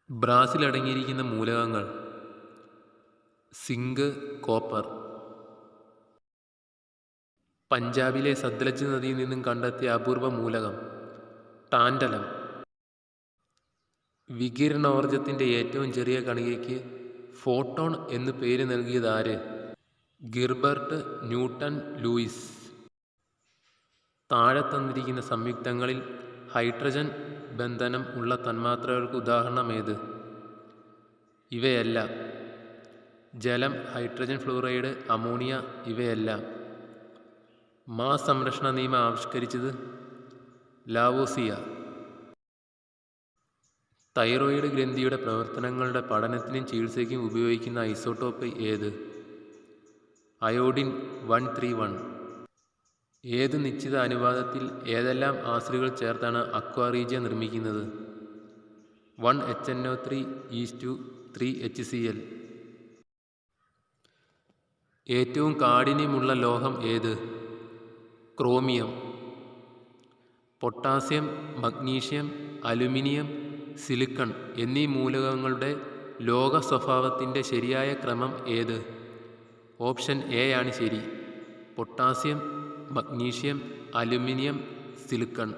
ബ്രാസിൽ അടങ്ങിയിരിക്കുന്ന മൂലകങ്ങൾ: zinc, copper. പഞ്ചാബിലെ സത്ലജ് നദിയിൽ നിന്നും കണ്ടെത്തിയ അപൂർവ മൂലകം ടാൻറ്റലം. വികിരണോർജത്തിൻ്റെ ഏറ്റവും ചെറിയ കണികയ്ക്ക് ഫോട്ടോൺ എന്ന് പേര് നൽകിയതാര്? ഗിർബർട്ട് ന്യൂട്ടൺ ലൂയിസ്. താഴെ തന്നിരിക്കുന്ന സംയുക്തങ്ങളിൽ ഹൈഡ്രജൻ ബന്ധനം ഉള്ള തന്മാത്രകൾക്ക് ഉദാഹരണം ഏത്? ഇവയെല്ലാം. ജലം, ഹൈഡ്രജൻ ഫ്ലൂറൈഡ്, അമോണിയ. ഇവയെല്ലാം. മാസ് സംരക്ഷണ നിയമം ആവിഷ്കരിച്ചത് ലാവോസിയ. തൈറോയിഡ് ഗ്രന്ഥിയുടെ പ്രവർത്തനങ്ങളുടെ പഠനത്തിനും ചികിത്സയ്ക്കും ഉപയോഗിക്കുന്ന ഐസോട്ടോപ്പ് ഏത്? അയോഡിൻ 131. ഏത് നിശ്ചിത അനുപാതത്തിൽ ഏതെല്ലാം ആസിഡുകൾ ചേർത്താണ് അക്വാറീജിയ നിർമ്മിക്കുന്നത്? 1HNO3:3HCl. ഏറ്റവും കാഠിന്യമുള്ള ലോഹം ഏത്? Chromium. Potassium, magnesium, aluminium, silicon എന്നീ മൂലകങ്ങളുടെ ലോക സ്വഭാവത്തിൻ്റെ ശരിയായ ക്രമം ഏത്? ഓപ്ഷൻ എ ആണ് ശരി. Potassium, magnesium, aluminium, silicon.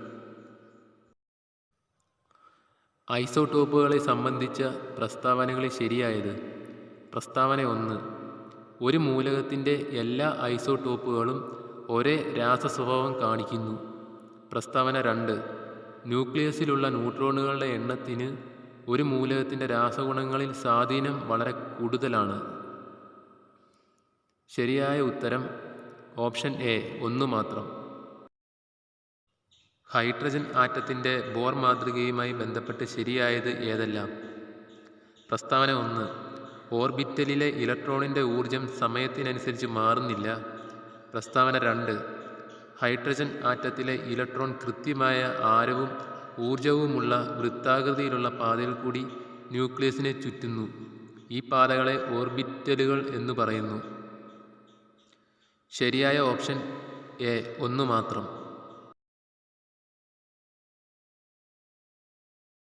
ഐസോട്ടോപ്പുകളെ സംബന്ധിച്ച പ്രസ്താവനകളിൽ ശരിയായത്: പ്രസ്താവന 1, ഒരു മൂലകത്തിൻ്റെ എല്ലാ ഐസോട്ടോപ്പുകളും ഒരേ രാസസ്വഭാവം കാണിക്കുന്നു. പ്രസ്താവന 2, ന്യൂക്ലിയസിലുള്ള ന്യൂട്രോണുകളുടെ എണ്ണത്തിന് ഒരു മൂലകത്തിൻ്റെ രാസഗുണങ്ങളിൽ സ്വാധീനം വളരെ കൂടുതലാണ്. ശരിയായ ഉത്തരം ഓപ്ഷൻ എ, 1 മാത്രം. ഹൈഡ്രജൻ ആറ്റത്തിൻ്റെ ബോർ മാതൃകയുമായി ബന്ധപ്പെട്ട് ശരിയായത് ഏതെല്ലാം? പ്രസ്താവന 1, ഓർബിറ്റലിലെ ഇലക്ട്രോണിൻ്റെ ഊർജം സമയത്തിനനുസരിച്ച് മാറുന്നില്ല. പ്രസ്താവന 2, ഹൈഡ്രജൻ ആറ്റത്തിലെ ഇലക്ട്രോൺ കൃത്യമായ ആരവും ഊർജവുമുള്ള വൃത്താകൃതിയിലുള്ള പാതയിൽ കൂടി ന്യൂക്ലിയസിനെ ചുറ്റുന്നു. ഈ പാതകളെ ഓർബിറ്റലുകൾ എന്നു പറയുന്നു. ശരിയായ ഓപ്ഷൻ എ, 1 മാത്രം.